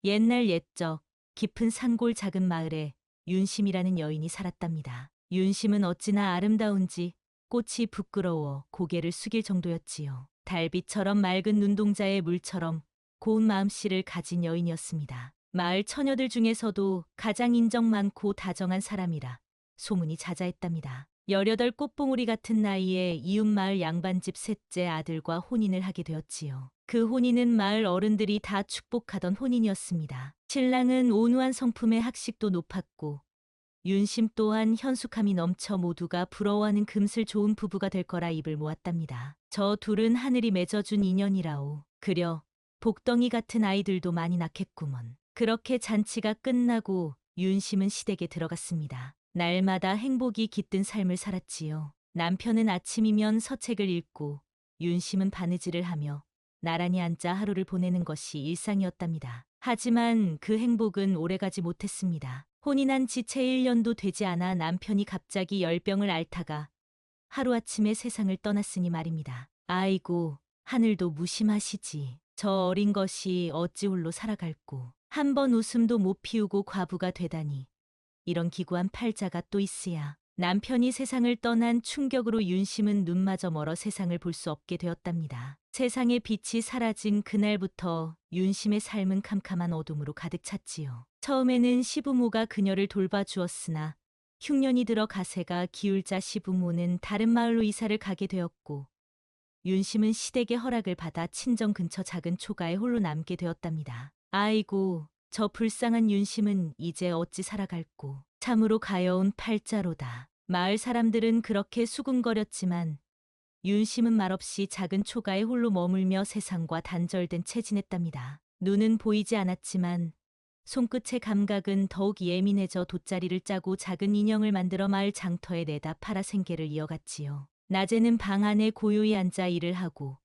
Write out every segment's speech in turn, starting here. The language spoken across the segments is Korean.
옛날 옛적 깊은 산골 작은 마을에 윤심이라는 여인이 살았답니다. 윤심은 어찌나 아름다운지 꽃이 부끄러워 고개를 숙일 정도였지요. 달빛처럼 맑은 눈동자의 물처럼 고운 마음씨를 가진 여인이었습니다. 마을 처녀들 중에서도 가장 인정 많고 다정한 사람이라 소문이 자자했답니다. 18 꽃봉오리 같은 나이에 이웃마을 양반집 셋째 아들과 혼인을 하게 되었지요. 그 혼인은 마을 어른들이 다 축복하던 혼인이었습니다. 신랑은 온화한 성품에 학식도 높았고 윤심 또한 현숙함이 넘쳐 모두가 부러워하는 금슬 좋은 부부가 될 거라 입을 모았답니다. 저 둘은 하늘이 맺어준 인연이라오. 그려 복덩이 같은 아이들도 많이 낳겠구먼. 그렇게 잔치가 끝나고 윤심은 시댁에 들어갔습니다. 날마다 행복이 깃든 삶을 살았지요. 남편은 아침이면 서책을 읽고 윤심은 바느질을 하며 나란히 앉아 하루를 보내는 것이 일상이었답니다. 하지만 그 행복은 오래가지 못했습니다. 혼인한 지 채 1년도 되지 않아 남편이 갑자기 열병을 앓다가 하루아침에 세상을 떠났으니 말입니다. 아이고, 하늘도 무심하시지. 저 어린 것이 어찌 홀로 살아갈꼬. 한 번 웃음도 못 피우고 과부가 되다니. 이런 기구한 팔자가 또 있으야. 남편이 세상을 떠난 충격으로 윤심은 눈마저 멀어 세상을 볼 수 없게 되었답니다. 세상의 빛이 사라진 그날부터 윤심의 삶은 캄캄한 어둠으로 가득 찼지요. 처음에는 시부모가 그녀를 돌봐주었으나 흉년이 들어 가세가 기울자 시부모는 다른 마을로 이사를 가게 되었고 윤심은 시댁의 허락을 받아 친정 근처 작은 초가에 홀로 남게 되었답니다. 아이고, 저 불쌍한 윤심은 이제 어찌 살아갈꼬. 참으로 가여운 팔자로다. 마을 사람들은 그렇게 수군거렸지만 윤심은 말없이 작은 초가에 홀로 머물며 세상과 단절된 채 지냈답니다. 눈은 보이지 않았지만 손끝의 감각은 더욱 예민해져 돗자리를 짜고 작은 인형을 만들어 마을 장터에 내다 팔아 생계를 이어갔지요. 낮에는 방 안에 고요히 앉아 일을 하고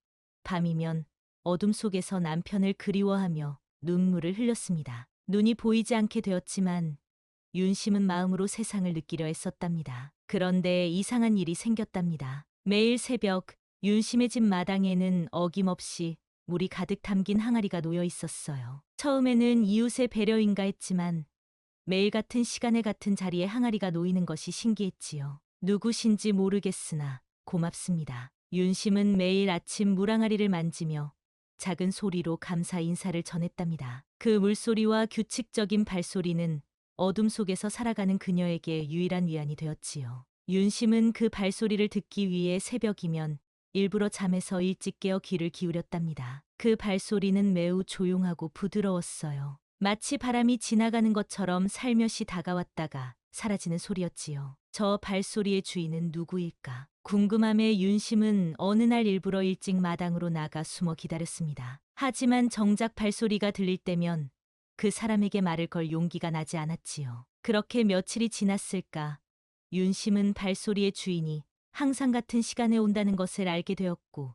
밤이면 어둠 속에서 남편을 그리워하며 눈물을 흘렸습니다. 눈이 보이지 않게 되었지만 윤심은 마음으로 세상을 느끼려 했었답니다. 그런데 이상한 일이 생겼답니다. 매일 새벽 윤심의 집 마당에는 어김없이 물이 가득 담긴 항아리가 놓여 있었어요. 처음에는 이웃의 배려인가 했지만 매일 같은 시간에 같은 자리에 항아리가 놓이는 것이 신기했지요. 누구신지 모르겠으나 고맙습니다. 윤심은 매일 아침 물항아리를 만지며 작은 소리로 감사 인사를 전했답니다. 그 물소리와 규칙적인 발소리는 어둠 속에서 살아가는 그녀에게 유일한 위안이 되었지요. 윤심은 그 발소리를 듣기 위해 새벽이면 일부러 잠에서 일찍 깨어 귀를 기울였답니다. 그 발소리는 매우 조용하고 부드러웠어요. 마치 바람이 지나가는 것처럼 살며시 다가왔다가 사라지는 소리였지요. 저 발소리의 주인은 누구일까? 궁금함에 윤심은 어느 날 일부러 일찍 마당으로 나가 숨어 기다렸습니다. 하지만 정작 발소리가 들릴 때면 그 사람에게 말을 걸 용기가 나지 않았지요. 그렇게 며칠이 지났을까? 윤심은 발소리의 주인이 항상 같은 시간에 온다는 것을 알게 되었고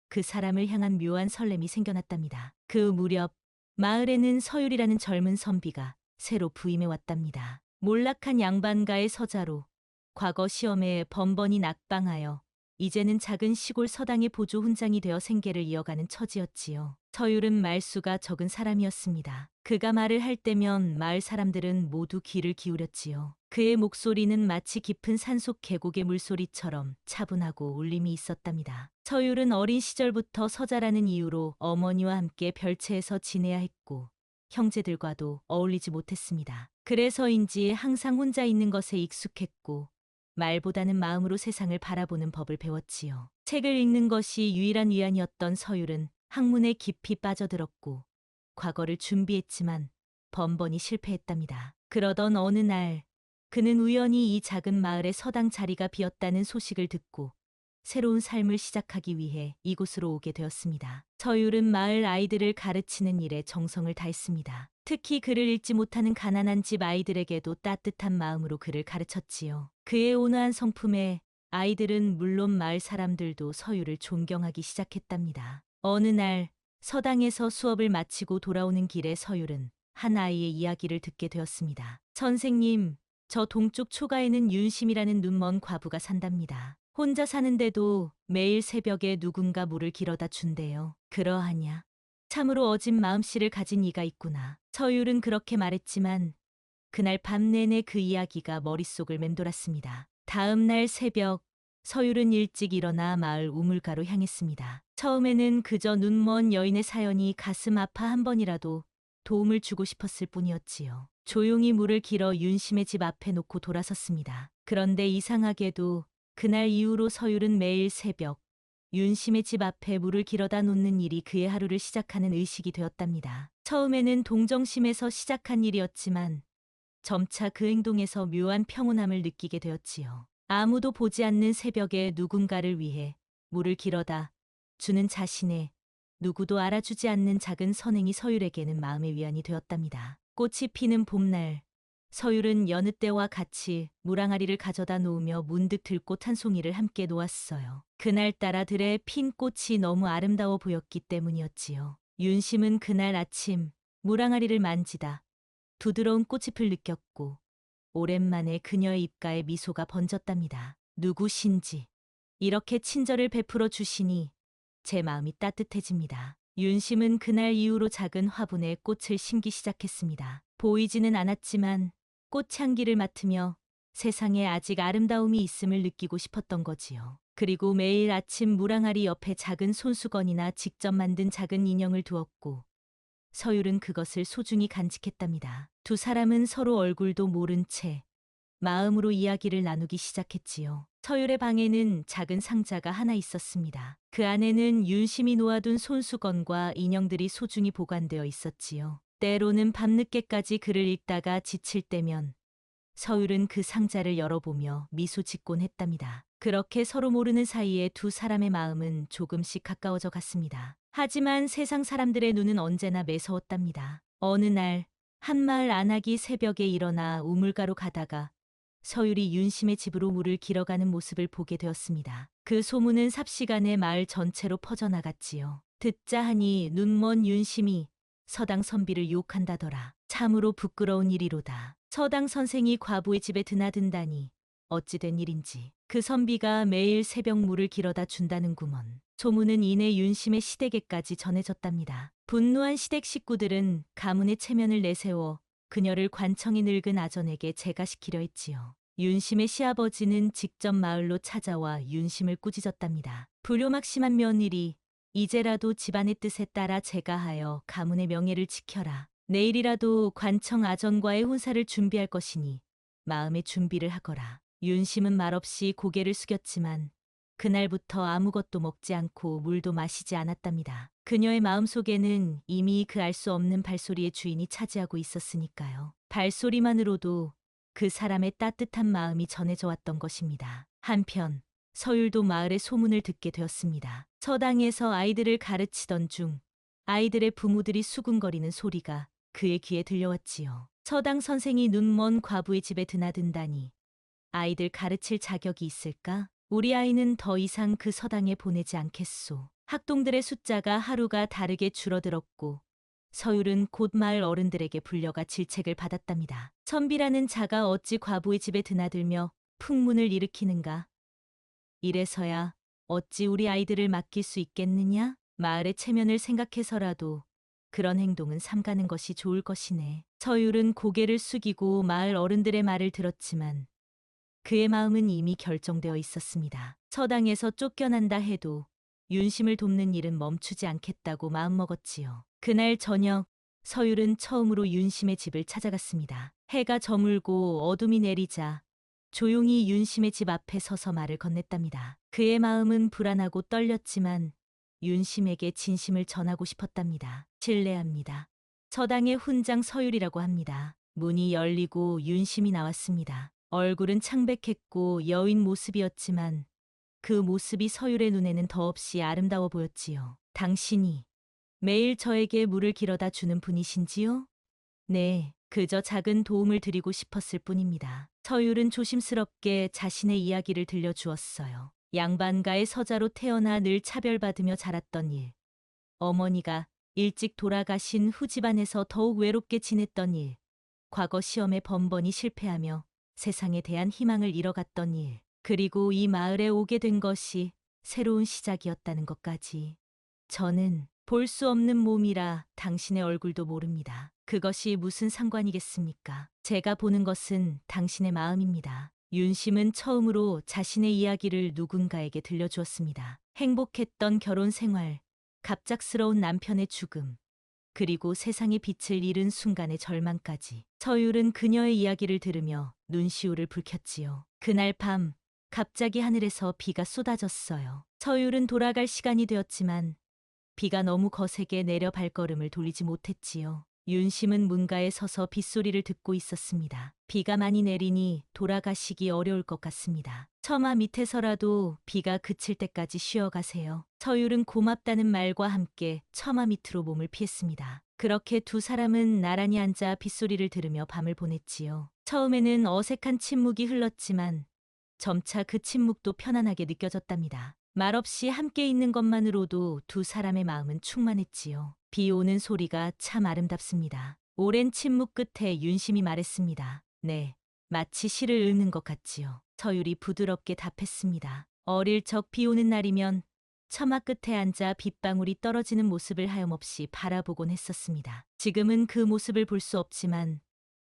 그 사람을 향한 묘한 설렘이 생겨났답니다. 그 무렵 마을에는 서율이라는 젊은 선비가 새로 부임해 왔답니다. 몰락한 양반가의 서자로 과거 시험에 번번이 낙방하여 이제는 작은 시골 서당의 보조 훈장이 되어 생계를 이어가는 처지였지요. 서율은 말수가 적은 사람이었습니다. 그가 말을 할 때면 마을 사람들은 모두 귀를 기울였지요. 그의 목소리는 마치 깊은 산속 계곡의 물소리처럼 차분하고 울림이 있었답니다. 서율은 어린 시절부터 서자라는 이유로 어머니와 함께 별채에서 지내야 했고 형제들과도 어울리지 못했습니다. 그래서인지 항상 혼자 있는 것에 익숙했고 말보다는 마음으로 세상을 바라보는 법을 배웠지요. 책을 읽는 것이 유일한 위안이었던 서율은 학문에 깊이 빠져들었고 과거를 준비했지만 번번이 실패했답니다. 그러던 어느 날 그는 우연히 이 작은 마을에 서당 자리가 비었다는 소식을 듣고 새로운 삶을 시작하기 위해 이곳으로 오게 되었습니다. 서율은 마을 아이들을 가르치는 일에 정성을 다했습니다. 특히 글을 읽지 못하는 가난한 집 아이들에게도 따뜻한 마음으로 글을 가르쳤지요. 그의 온화한 성품에 아이들은 물론 마을 사람들도 서율을 존경하기 시작했답니다. 어느 날 서당에서 수업을 마치고 돌아오는 길에 서율은 한 아이의 이야기를 듣게 되었습니다. 선생님, 저 동쪽 초가에는 윤심이라는 눈먼 과부가 산답니다. 혼자 사는데도 매일 새벽에 누군가 물을 길어다 준대요. 그러하냐? 참으로 어진 마음씨를 가진 이가 있구나. 서율은 그렇게 말했지만 그날 밤 내내 그 이야기가 머릿속을 맴돌았습니다. 다음 날 새벽 서율은 일찍 일어나 마을 우물가로 향했습니다. 처음에는 그저 눈먼 여인의 사연이 가슴 아파 한 번이라도 도움을 주고 싶었을 뿐이었지요. 조용히 물을 길어 윤심의 집 앞에 놓고 돌아섰습니다. 그런데 이상하게도 그날 이후로 서율은 매일 새벽 윤심의 집 앞에 물을 길어다 놓는 일이 그의 하루를 시작하는 의식이 되었답니다. 처음에는 동정심에서 시작한 일이었지만 점차 그 행동에서 묘한 평온함을 느끼게 되었지요. 아무도 보지 않는 새벽에 누군가를 위해 물을 길어다 주는 자신의 누구도 알아주지 않는 작은 선행이 서율에게는 마음의 위안이 되었답니다. 꽃이 피는 봄날, 서율은 여느 때와 같이 물항아리를 가져다 놓으며 문득 들꽃 한 송이를 함께 놓았어요. 그날따라 들에 핀 꽃이 너무 아름다워 보였기 때문이었지요. 윤심은 그날 아침 물항아리를 만지다 부드러운 꽃잎을 느꼈고 오랜만에 그녀의 입가에 미소가 번졌답니다. 누구신지 이렇게 친절을 베풀어 주시니 제 마음이 따뜻해집니다. 윤심은 그날 이후로 작은 화분에 꽃을 심기 시작했습니다. 보이지는 않았지만 꽃 향기를 맡으며 세상에 아직 아름다움이 있음을 느끼고 싶었던 거지요. 그리고 매일 아침 물항아리 옆에 작은 손수건이나 직접 만든 작은 인형을 두었고 서율은 그것을 소중히 간직했답니다. 두 사람은 서로 얼굴도 모른 채 마음으로 이야기를 나누기 시작했지요. 서율의 방에는 작은 상자가 하나 있었습니다. 그 안에는 윤심이 놓아둔 손수건과 인형들이 소중히 보관되어 있었지요. 때로는 밤늦게까지 글을 읽다가 지칠 때면 서율은 그 상자를 열어보며 미소 짓곤 했답니다. 그렇게 서로 모르는 사이에 두 사람의 마음은 조금씩 가까워져 갔습니다. 하지만 세상 사람들의 눈은 언제나 매서웠답니다. 어느 날 한마을 안악이 새벽에 일어나 우물가로 가다가 서율이 윤심의 집으로 물을 길어가는 모습을 보게 되었습니다. 그 소문은 삽시간에 마을 전체로 퍼져나갔지요. 듣자 하니 눈먼 윤심이 서당 선비를 유혹한다더라. 참으로 부끄러운 일이로다. 서당 선생이 과부의 집에 드나든다니 어찌 된 일인지. 그 선비가 매일 새벽 물을 길어다 준다는구먼. 소문은 이내 윤심의 시댁에까지 전해졌답니다. 분노한 시댁 식구들은 가문의 체면을 내세워 그녀를 관청이 늙은 아전에게 제가시키려 했지요. 윤심의 시아버지는 직접 마을로 찾아와 윤심을 꾸짖었답니다. 불효막심한 며느리, 이제라도 집안의 뜻에 따라 제가하여 가문의 명예를 지켜라. 내일이라도 관청 아전과의 혼사를 준비할 것이니 마음의 준비를 하거라. 윤심은 말없이 고개를 숙였지만 그날부터 아무것도 먹지 않고 물도 마시지 않았답니다. 그녀의 마음속에는 이미 그 알 수 없는 발소리의 주인이 차지하고 있었으니까요. 발소리만으로도 그 사람의 따뜻한 마음이 전해져 왔던 것입니다. 한편 서율도 마을의 소문을 듣게 되었습니다. 서당에서 아이들을 가르치던 중 아이들의 부모들이 수군거리는 소리가 그의 귀에 들려왔지요. 서당 선생이 눈먼 과부의 집에 드나든다니 아이들 가르칠 자격이 있을까? 우리 아이는 더 이상 그 서당에 보내지 않겠소. 학동들의 숫자가 하루가 다르게 줄어들었고 서율은 곧 마을 어른들에게 불려가 질책을 받았답니다. 선비라는 자가 어찌 과부의 집에 드나들며 풍문을 일으키는가? 이래서야 어찌 우리 아이들을 맡길 수 있겠느냐? 마을의 체면을 생각해서라도 그런 행동은 삼가는 것이 좋을 것이네. 서율은 고개를 숙이고 마을 어른들의 말을 들었지만 그의 마음은 이미 결정되어 있었습니다. 서당에서 쫓겨난다 해도 윤심을 돕는 일은 멈추지 않겠다고 마음먹었지요. 그날 저녁 서율은 처음으로 윤심의 집을 찾아갔습니다. 해가 저물고 어둠이 내리자 조용히 윤심의 집 앞에 서서 말을 건넸답니다. 그의 마음은 불안하고 떨렸지만 윤심에게 진심을 전하고 싶었답니다. 실례합니다. 서당의 훈장 서율이라고 합니다. 문이 열리고 윤심이 나왔습니다. 얼굴은 창백했고 여인 모습이었지만 그 모습이 서율의 눈에는 더없이 아름다워 보였지요. 당신이 매일 저에게 물을 길어다 주는 분이신지요? 네, 그저 작은 도움을 드리고 싶었을 뿐입니다. 서율은 조심스럽게 자신의 이야기를 들려주었어요. 양반가의 서자로 태어나 늘 차별받으며 자랐던 일. 어머니가 일찍 돌아가신 후 집안에서 더욱 외롭게 지냈던 일. 과거 시험에 번번이 실패하며 세상에 대한 희망을 잃어갔던 일. 그리고 이 마을에 오게 된 것이 새로운 시작이었다는 것까지. 저는 볼 수 없는 몸이라 당신의 얼굴도 모릅니다. 그것이 무슨 상관이겠습니까? 제가 보는 것은 당신의 마음입니다. 윤심은 처음으로 자신의 이야기를 누군가에게 들려주었습니다. 행복했던 결혼 생활, 갑작스러운 남편의 죽음, 그리고 세상의 빛을 잃은 순간의 절망까지. 서율은 그녀의 이야기를 들으며 눈시울을 붉혔지요. 그날 밤 갑자기 하늘에서 비가 쏟아졌어요. 서율은 돌아갈 시간이 되었지만 비가 너무 거세게 내려 발걸음을 돌리지 못했지요. 윤심은 문가에 서서 빗소리를 듣고 있었습니다. 비가 많이 내리니 돌아가시기 어려울 것 같습니다. 처마 밑에서라도 비가 그칠 때까지 쉬어가세요. 서율은 고맙다는 말과 함께 처마 밑으로 몸을 피했습니다. 그렇게 두 사람은 나란히 앉아 빗소리를 들으며 밤을 보냈지요. 처음에는 어색한 침묵이 흘렀지만 점차 그 침묵도 편안하게 느껴졌답니다. 말없이 함께 있는 것만으로도 두 사람의 마음은 충만했지요. 비 오는 소리가 참 아름답습니다. 오랜 침묵 끝에 윤심이 말했습니다. 네, 마치 시를 읽는 것 같지요. 서율이 부드럽게 답했습니다. 어릴 적 비 오는 날이면 처마 끝에 앉아 빗방울이 떨어지는 모습을 하염없이 바라보곤 했었습니다. 지금은 그 모습을 볼 수 없지만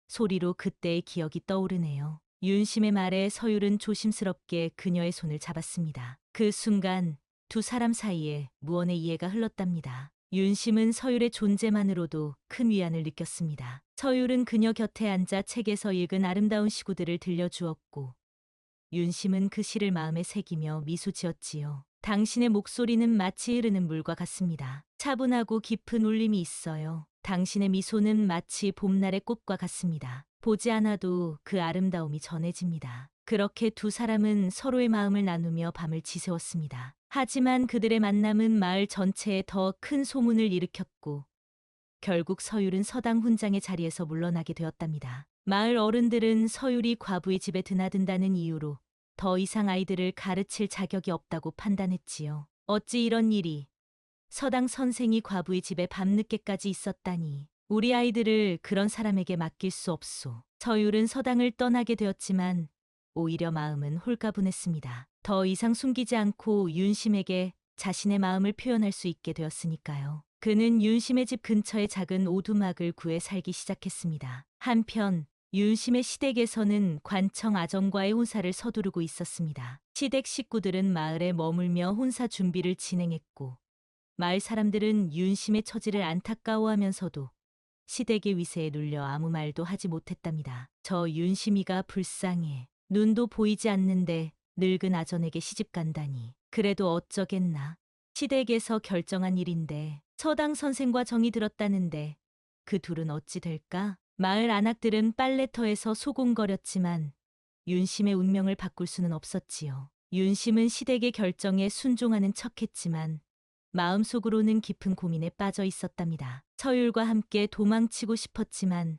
소리로 그때의 기억이 떠오르네요. 윤심의 말에 서율은 조심스럽게 그녀의 손을 잡았습니다. 그 순간 두 사람 사이에 무언의 이해가 흘렀답니다. 윤심은 서율의 존재만으로도 큰 위안을 느꼈습니다. 서율은 그녀 곁에 앉아 책에서 읽은 아름다운 시구들을 들려주었고 윤심은 그 시를 마음에 새기며 미소 지었지요. 당신의 목소리는 마치 흐르는 물과 같습니다. 차분하고 깊은 울림이 있어요. 당신의 미소는 마치 봄날의 꽃과 같습니다. 보지 않아도 그 아름다움이 전해집니다. 그렇게 두 사람은 서로의 마음을 나누며 밤을 지새웠습니다. 하지만 그들의 만남은 마을 전체에 더 큰 소문을 일으켰고 결국 서율은 서당 훈장의 자리에서 물러나게 되었답니다. 마을 어른들은 서율이 과부의 집에 드나든다는 이유로 더 이상 아이들을 가르칠 자격이 없다고 판단했지요. 어찌 이런 일이 서당 선생이 과부의 집에 밤늦게까지 있었다니. 우리 아이들을 그런 사람에게 맡길 수 없소. 서율은 서당을 떠나게 되었지만 오히려 마음은 홀가분했습니다. 더 이상 숨기지 않고 윤심에게 자신의 마음을 표현할 수 있게 되었으니까요. 그는 윤심의 집 근처의 작은 오두막을 구해 살기 시작했습니다. 한편 윤심의 시댁에서는 관청 아정과의 혼사를 서두르고 있었습니다. 시댁 식구들은 마을에 머물며 혼사 준비를 진행했고 마을 사람들은 윤심의 처지를 안타까워하면서도 시댁의 위세에 눌려 아무 말도 하지 못했답니다. 저 윤심이가 불쌍해. 눈도 보이지 않는데 늙은 아전에게 시집 간다니. 그래도 어쩌겠나. 시댁에서 결정한 일인데 서당 선생과 정이 들었다는데 그 둘은 어찌 될까? 마을 안악들은 빨래터에서 소곤거렸지만 윤심의 운명을 바꿀 수는 없었지요. 윤심은 시댁의 결정에 순종하는 척했지만 마음속으로는 깊은 고민에 빠져 있었답니다. 서율과 함께 도망치고 싶었지만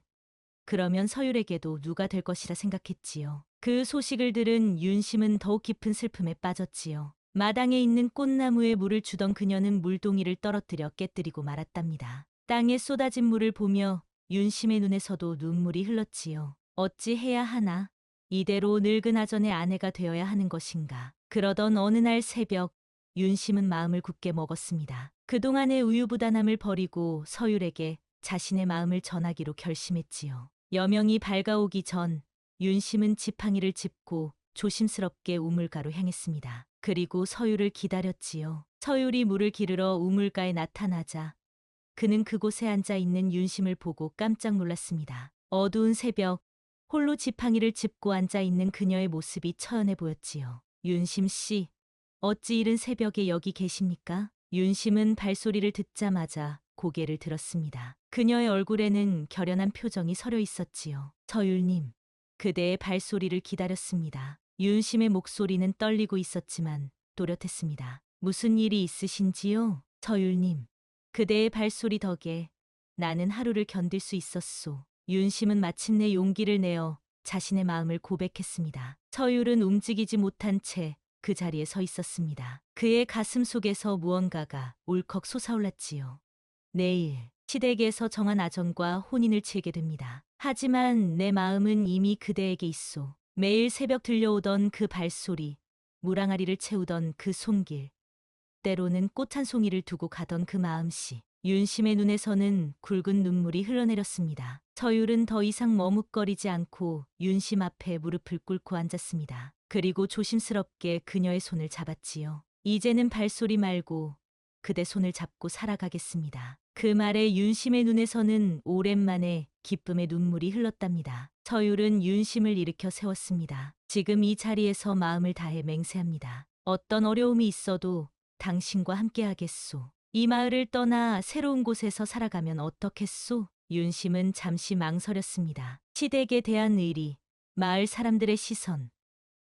그러면 서율에게도 누가 될 것이라 생각했지요. 그 소식을 들은 윤심은 더욱 깊은 슬픔에 빠졌지요. 마당에 있는 꽃나무에 물을 주던 그녀는 물동이를 떨어뜨려 깨뜨리고 말았답니다. 땅에 쏟아진 물을 보며 윤심의 눈에서도 눈물이 흘렀지요. 어찌 해야 하나? 이대로 늙은 아전의 아내가 되어야 하는 것인가? 그러던 어느 날 새벽 윤심은 마음을 굳게 먹었습니다. 그동안의 우유부단함을 버리고 서율에게 자신의 마음을 전하기로 결심했지요. 여명이 밝아오기 전 윤심은 지팡이를 짚고 조심스럽게 우물가로 향했습니다. 그리고 서율을 기다렸지요. 서율이 물을 기르러 우물가에 나타나자 그는 그곳에 앉아 있는 윤심을 보고 깜짝 놀랐습니다. 어두운 새벽 홀로 지팡이를 짚고 앉아 있는 그녀의 모습이 처연해 보였지요. 윤심 씨, 어찌 이른 새벽에 여기 계십니까? 윤심은 발소리를 듣자마자 고개를 들었습니다. 그녀의 얼굴에는 결연한 표정이 서려 있었지요. 서율님, 그대의 발소리를 기다렸습니다. 윤심의 목소리는 떨리고 있었지만 또렷했습니다. 무슨 일이 있으신지요? 서율님, 그대의 발소리 덕에 나는 하루를 견딜 수 있었소. 윤심은 마침내 용기를 내어 자신의 마음을 고백했습니다. 서율은 움직이지 못한 채 그 자리에 서 있었습니다. 그의 가슴 속에서 무언가가 울컥 솟아올랐지요. 내일 시댁에서 정한 아정과 혼인을 치르게 됩니다. 하지만 내 마음은 이미 그대에게 있소. 매일 새벽 들려오던 그 발소리, 물항아리를 채우던 그 손길, 때로는 꽃 한 송이를 두고 가던 그 마음씨. 윤심의 눈에서는 굵은 눈물이 흘러내렸습니다. 서율은 더 이상 머뭇거리지 않고 윤심 앞에 무릎을 꿇고 앉았습니다. 그리고 조심스럽게 그녀의 손을 잡았지요. 이제는 발소리 말고 그대 손을 잡고 살아가겠습니다. 그 말에 윤심의 눈에서는 오랜만에 기쁨의 눈물이 흘렀답니다. 서율은 윤심을 일으켜 세웠습니다. 지금 이 자리에서 마음을 다해 맹세합니다. 어떤 어려움이 있어도 당신과 함께하겠소. 이 마을을 떠나 새로운 곳에서 살아가면 어떻겠소? 윤심은 잠시 망설였습니다. 시댁에 대한 의리, 마을 사람들의 시선,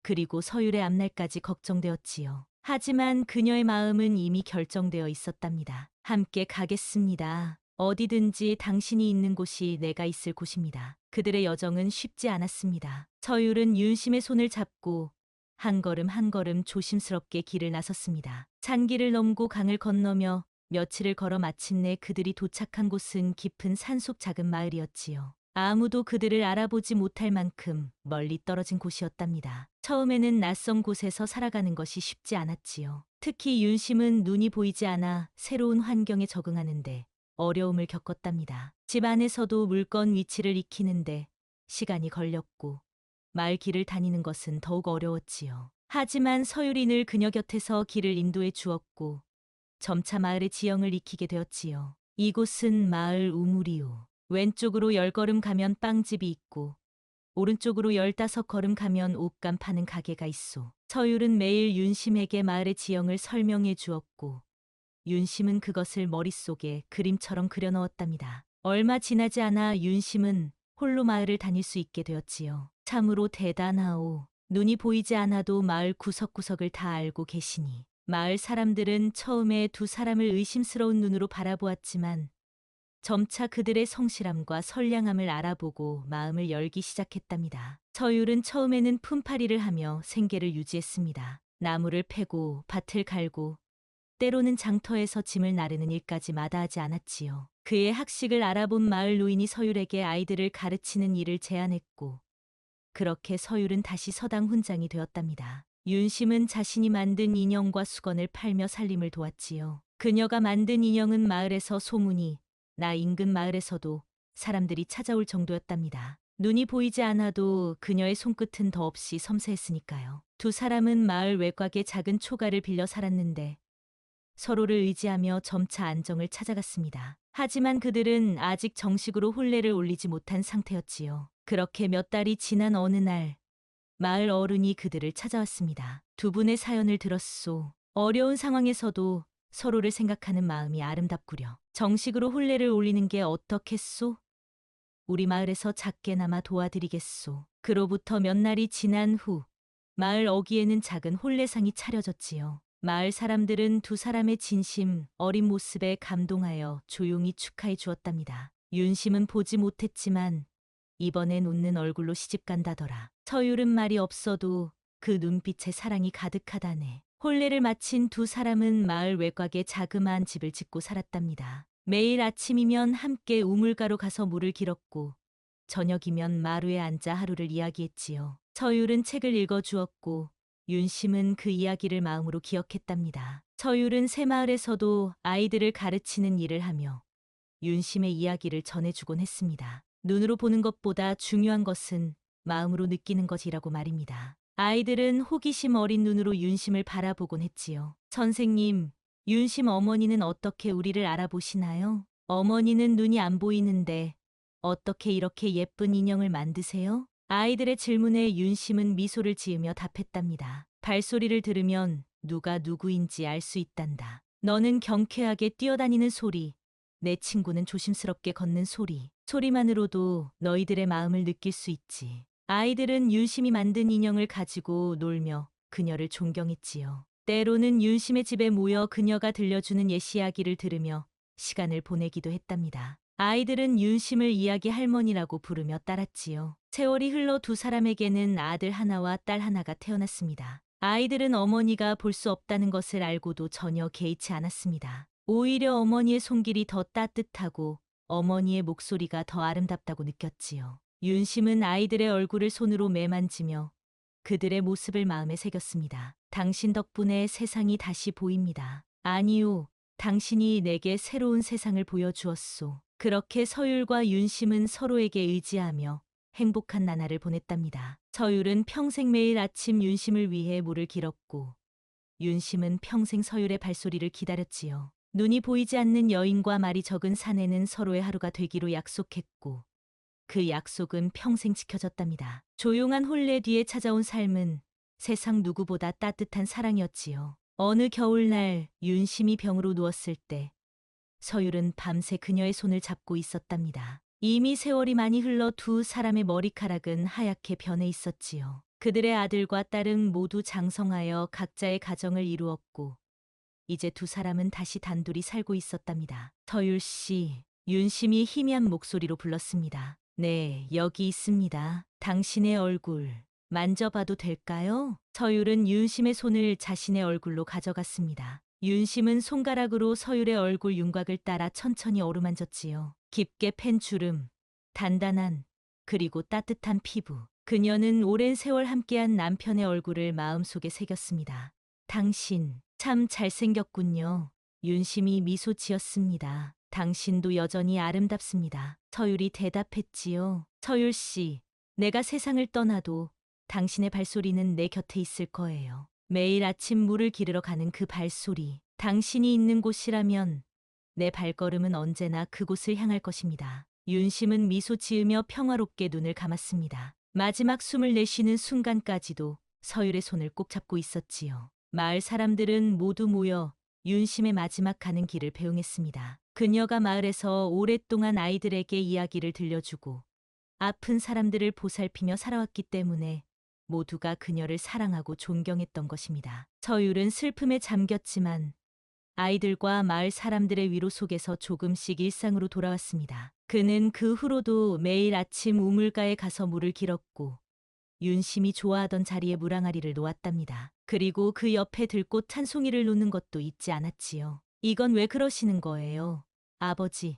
그리고 서율의 앞날까지 걱정되었지요. 하지만 그녀의 마음은 이미 결정되어 있었답니다. 함께 가겠습니다. 어디든지 당신이 있는 곳이 내가 있을 곳입니다. 그들의 여정은 쉽지 않았습니다. 서율은 윤심의 손을 잡고 한 걸음 한 걸음 조심스럽게 길을 나섰습니다. 산길을 넘고 강을 건너며 며칠을 걸어 마침내 그들이 도착한 곳은 깊은 산속 작은 마을이었지요. 아무도 그들을 알아보지 못할 만큼 멀리 떨어진 곳이었답니다. 처음에는 낯선 곳에서 살아가는 것이 쉽지 않았지요. 특히 윤심은 눈이 보이지 않아 새로운 환경에 적응하는데 어려움을 겪었답니다. 집 안에서도 물건 위치를 익히는데 시간이 걸렸고 마을 길을 다니는 것은 더욱 어려웠지요. 하지만 서율이 늘 그녀 곁에서 길을 인도해 주었고 점차 마을의 지형을 익히게 되었지요. 이곳은 마을 우물이요. 왼쪽으로 10걸음 가면 빵집이 있고 오른쪽으로 15걸음 가면 옷감 파는 가게가 있소. 서율은 매일 윤심에게 마을의 지형을 설명해 주었고 윤심은 그것을 머릿속에 그림처럼 그려넣었답니다. 얼마 지나지 않아 윤심은 홀로 마을을 다닐 수 있게 되었지요. 참으로 대단하오. 눈이 보이지 않아도 마을 구석구석을 다 알고 계시니. 마을 사람들은 처음에 두 사람을 의심스러운 눈으로 바라보았지만 점차 그들의 성실함과 선량함을 알아보고 마음을 열기 시작했답니다. 서율은 처음에는 품팔이를 하며 생계를 유지했습니다. 나무를 패고 밭을 갈고 때로는 장터에서 짐을 나르는 일까지 마다하지 않았지요. 그의 학식을 알아본 마을 노인이 서율에게 아이들을 가르치는 일을 제안했고 그렇게 서율은 다시 서당 훈장이 되었답니다. 윤심은 자신이 만든 인형과 수건을 팔며 살림을 도왔지요. 그녀가 만든 인형은 마을에서 소문이 나 인근 마을에서도 사람들이 찾아올 정도였답니다. 눈이 보이지 않아도 그녀의 손끝은 더없이 섬세했으니까요. 두 사람은 마을 외곽의 작은 초가를 빌려 살았는데 서로를 의지하며 점차 안정을 찾아갔습니다. 하지만 그들은 아직 정식으로 혼례를 올리지 못한 상태였지요. 그렇게 몇 달이 지난 어느 날 마을 어른이 그들을 찾아왔습니다. 두 분의 사연을 들었소. 어려운 상황에서도 서로를 생각하는 마음이 아름답구려. 정식으로 혼례를 올리는 게 어떻겠소? 우리 마을에서 작게나마 도와드리겠소. 그로부터 몇 날이 지난 후 마을 어귀에는 작은 혼례상이 차려졌지요. 마을 사람들은 두 사람의 진심 어린 모습에 감동하여 조용히 축하해 주었답니다. 윤심은 보지 못했지만 이번엔 웃는 얼굴로 시집간다더라. 서율은 말이 없어도 그 눈빛에 사랑이 가득하다네. 혼례를 마친 두 사람은 마을 외곽에 자그마한 집을 짓고 살았답니다. 매일 아침이면 함께 우물가로 가서 물을 길었고 저녁이면 마루에 앉아 하루를 이야기했지요. 서율은 책을 읽어주었고 윤심은 그 이야기를 마음으로 기억했답니다. 서율은 새마을에서도 아이들을 가르치는 일을 하며 윤심의 이야기를 전해주곤 했습니다. 눈으로 보는 것보다 중요한 것은 마음으로 느끼는 것이라고 말입니다. 아이들은 호기심 어린 눈으로 윤심을 바라보곤 했지요. 선생님, 윤심 어머니는 어떻게 우리를 알아보시나요? 어머니는 눈이 안 보이는데 어떻게 이렇게 예쁜 인형을 만드세요? 아이들의 질문에 윤심은 미소를 지으며 답했답니다. 발소리를 들으면 누가 누구인지 알 수 있단다. 너는 경쾌하게 뛰어다니는 소리, 내 친구는 조심스럽게 걷는 소리, 소리만으로도 너희들의 마음을 느낄 수 있지. 아이들은 윤심이 만든 인형을 가지고 놀며 그녀를 존경했지요. 때로는 윤심의 집에 모여 그녀가 들려주는 옛 이야기를 들으며 시간을 보내기도 했답니다. 아이들은 윤심을 이야기 할머니라고 부르며 따랐지요. 세월이 흘러 두 사람에게는 아들 하나와 딸 하나가 태어났습니다. 아이들은 어머니가 볼 수 없다는 것을 알고도 전혀 개의치 않았습니다. 오히려 어머니의 손길이 더 따뜻하고 어머니의 목소리가 더 아름답다고 느꼈지요. 윤심은 아이들의 얼굴을 손으로 매만지며 그들의 모습을 마음에 새겼습니다. 당신 덕분에 세상이 다시 보입니다. 아니요. 당신이 내게 새로운 세상을 보여주었소. 그렇게 서율과 윤심은 서로에게 의지하며 행복한 나날을 보냈답니다. 서율은 평생 매일 아침 윤심을 위해 물을 길었고, 윤심은 평생 서율의 발소리를 기다렸지요. 눈이 보이지 않는 여인과 말이 적은 사내는 서로의 하루가 되기로 약속했고, 그 약속은 평생 지켜졌답니다. 조용한 혼례 뒤에 찾아온 삶은 세상 누구보다 따뜻한 사랑이었지요. 어느 겨울날 윤심이 병으로 누웠을 때 서율은 밤새 그녀의 손을 잡고 있었답니다. 이미 세월이 많이 흘러 두 사람의 머리카락은 하얗게 변해 있었지요. 그들의 아들과 딸은 모두 장성하여 각자의 가정을 이루었고, 이제 두 사람은 다시 단둘이 살고 있었답니다. 서율 씨, 윤심이 희미한 목소리로 불렀습니다. 네, 여기 있습니다. 당신의 얼굴 만져봐도 될까요? 서율은 윤심의 손을 자신의 얼굴로 가져갔습니다. 윤심은 손가락으로 서율의 얼굴 윤곽을 따라 천천히 어루만졌지요. 깊게 팬 주름, 단단한, 그리고 따뜻한 피부. 그녀는 오랜 세월 함께한 남편의 얼굴을 마음속에 새겼습니다. 당신, 참 잘생겼군요. 윤심이 미소 지었습니다. 당신도 여전히 아름답습니다. 서율이 대답했지요. 서율 씨, 내가 세상을 떠나도 당신의 발소리는 내 곁에 있을 거예요. 매일 아침 물을 기르러 가는 그 발소리. 당신이 있는 곳이라면 내 발걸음은 언제나 그곳을 향할 것입니다. 윤심은 미소 지으며 평화롭게 눈을 감았습니다. 마지막 숨을 내쉬는 순간까지도 서율의 손을 꼭 잡고 있었지요. 마을 사람들은 모두 모여 윤심의 마지막 가는 길을 배웅했습니다. 그녀가 마을에서 오랫동안 아이들에게 이야기를 들려주고 아픈 사람들을 보살피며 살아왔기 때문에 모두가 그녀를 사랑하고 존경했던 것입니다. 서율은 슬픔에 잠겼지만 아이들과 마을 사람들의 위로 속에서 조금씩 일상으로 돌아왔습니다. 그는 그 후로도 매일 아침 우물가에 가서 물을 길었고, 윤심이 좋아하던 자리에 물항아리를 놓았답니다. 그리고 그 옆에 들꽃 한 송이를 놓는 것도 잊지 않았지요. 이건 왜 그러시는 거예요, 아버지?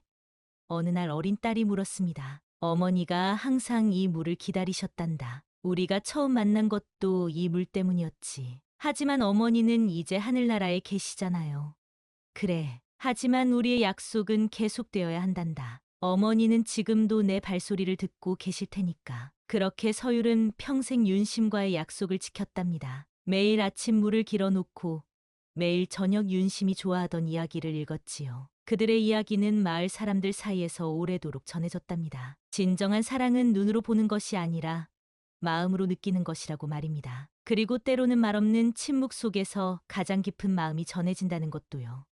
어느 날 어린 딸이 물었습니다. 어머니가 항상 이 물을 기다리셨단다. 우리가 처음 만난 것도 이 물 때문이었지. 하지만 어머니는 이제 하늘나라에 계시잖아요. 그래. 하지만 우리의 약속은 계속되어야 한단다. 어머니는 지금도 내 발소리를 듣고 계실 테니까. 그렇게 서율은 평생 윤심과의 약속을 지켰답니다. 매일 아침 물을 길어놓고 매일 저녁 윤심이 좋아하던 이야기를 읽었지요. 그들의 이야기는 마을 사람들 사이에서 오래도록 전해졌답니다. 진정한 사랑은 눈으로 보는 것이 아니라 마음으로 느끼는 것이라고 말입니다. 그리고 때로는 말없는 침묵 속에서 가장 깊은 마음이 전해진다는 것도요.